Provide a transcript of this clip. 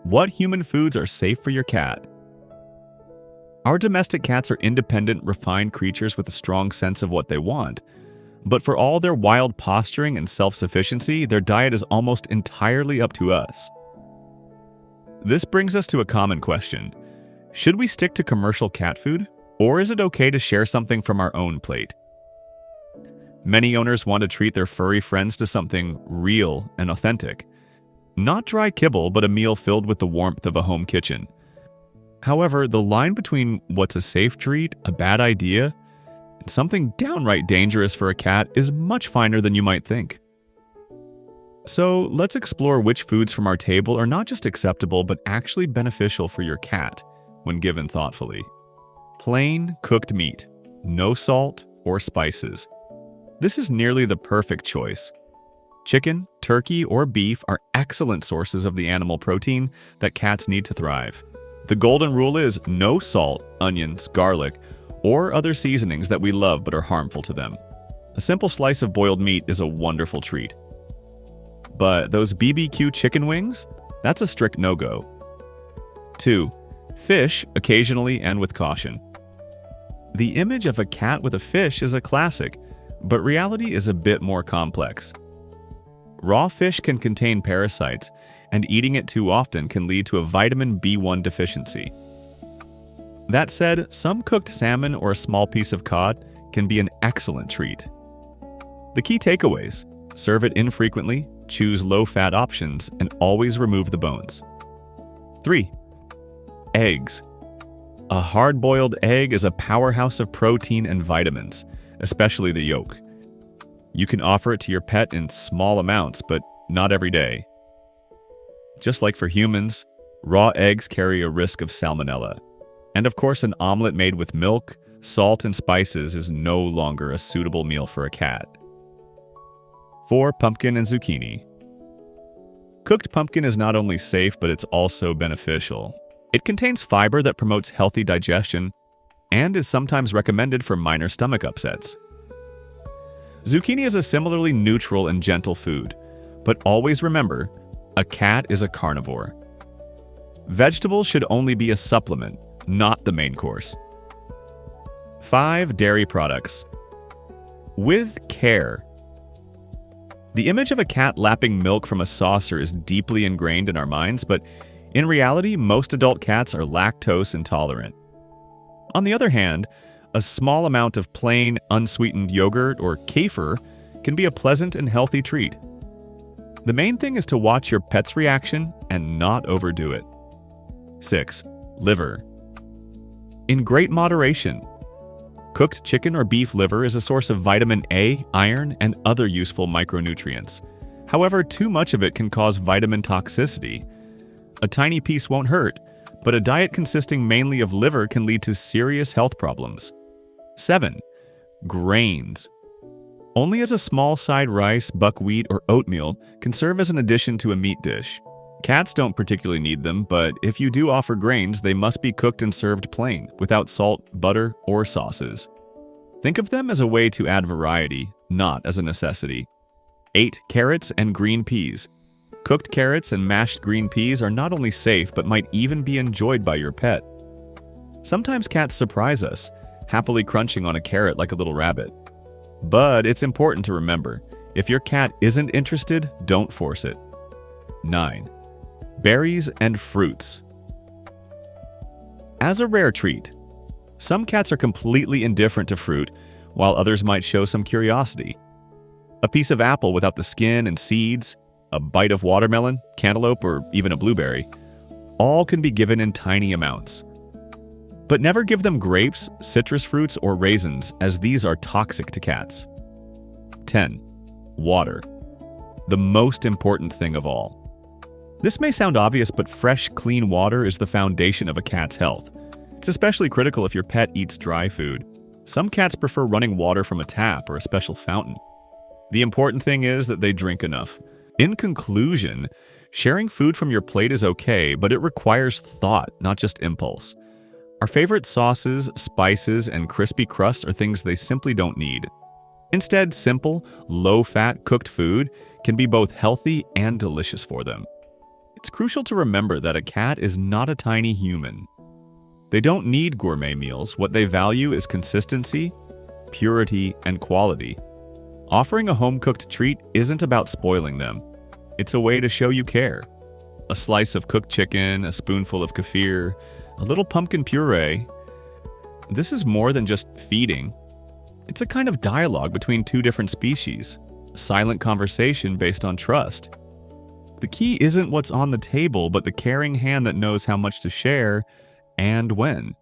What human foods are safe for your cat? Our domestic cats are independent, refined creatures with a strong sense of what they want. But for all their wild posturing and self-sufficiency, their diet is almost entirely up to us. This brings us to a common question. Should we stick to commercial cat food, or is it okay to share something from our own plate? Many owners want to treat their furry friends to something real and authentic. Not dry kibble, but a meal filled with the warmth of a home kitchen. However, the line between what's a safe treat, a bad idea, and something downright dangerous for a cat is much finer than you might think. So let's explore which foods from our table are not just acceptable but actually beneficial for your cat when given thoughtfully. Plain cooked meat, no salt or spices. This is nearly the perfect choice. Chicken, turkey, or beef are excellent sources of the animal protein that cats need to thrive. The golden rule is no salt, onions, garlic, or other seasonings that we love but are harmful to them. A simple slice of boiled meat is a wonderful treat. But those BBQ chicken wings? That's a strict no-go. 2. Fish, occasionally and with caution. The image of a cat with a fish is a classic, but reality is a bit more complex. Raw fish can contain parasites, and eating it too often can lead to a vitamin B1 deficiency. That said, some cooked salmon or a small piece of cod can be an excellent treat. The key takeaways: serve it infrequently, choose low-fat options, and always remove the bones. 3. Eggs. A hard-boiled egg is a powerhouse of protein and vitamins, especially the yolk. You can offer it to your pet in small amounts, but not every day. Just like for humans, raw eggs carry a risk of salmonella. And of course, an omelet made with milk, salt, and spices is no longer a suitable meal for a cat. 4. Pumpkin and zucchini. Cooked pumpkin is not only safe, but it's also beneficial. It contains fiber that promotes healthy digestion and is sometimes recommended for minor stomach upsets. Zucchini is a similarly neutral and gentle food, but always remember, a cat is a carnivore. Vegetables should only be a supplement, not the main course. 5. Dairy products. With care. The image of a cat lapping milk from a saucer is deeply ingrained in our minds, but in reality, most adult cats are lactose intolerant. On the other hand, a small amount of plain, unsweetened yogurt or kefir can be a pleasant and healthy treat. The main thing is to watch your pet's reaction and not overdo it. 6. Liver. In great moderation. Cooked chicken or beef liver is a source of vitamin A, iron, and other useful micronutrients. However, too much of it can cause vitamin toxicity. A tiny piece won't hurt, but a diet consisting mainly of liver can lead to serious health problems. 7. Grains. Only as a small side rice, buckwheat, or oatmeal can serve as an addition to a meat dish. Cats don't particularly need them, but if you do offer grains, they must be cooked and served plain, without salt, butter, or sauces. Think of them as a way to add variety, not as a necessity. 8. Carrots and green peas. Cooked carrots and mashed green peas are not only safe, but might even be enjoyed by your pet. Sometimes cats surprise us, happily crunching on a carrot like a little rabbit. But it's important to remember, if your cat isn't interested, don't force it. 9. Berries and fruits. As a rare treat, some cats are completely indifferent to fruit, while others might show some curiosity. A piece of apple without the skin and seeds, a bite of watermelon, cantaloupe, or even a blueberry, all can be given in tiny amounts. But never give them grapes, citrus fruits, or raisins, as these are toxic to cats. 10. Water. The most important thing of all. This may sound obvious, but fresh, clean water is the foundation of a cat's health. It's especially critical if your pet eats dry food. Some cats prefer running water from a tap or a special fountain. The important thing is that they drink enough. In conclusion, sharing food from your plate is okay, but it requires thought, not just impulse. Our favorite sauces, spices, and crispy crusts are things they simply don't need. Instead, simple, low-fat cooked food can be both healthy and delicious for them. It's crucial to remember that a cat is not a tiny human. They don't need gourmet meals. What they value is consistency, purity, and quality. Offering a home-cooked treat isn't about spoiling them. It's a way to show you care. A slice of cooked chicken, a spoonful of kefir, a little pumpkin puree. This is more than just feeding. It's a kind of dialogue between two different species, a silent conversation based on trust. The key isn't what's on the table, but the caring hand that knows how much to share and when.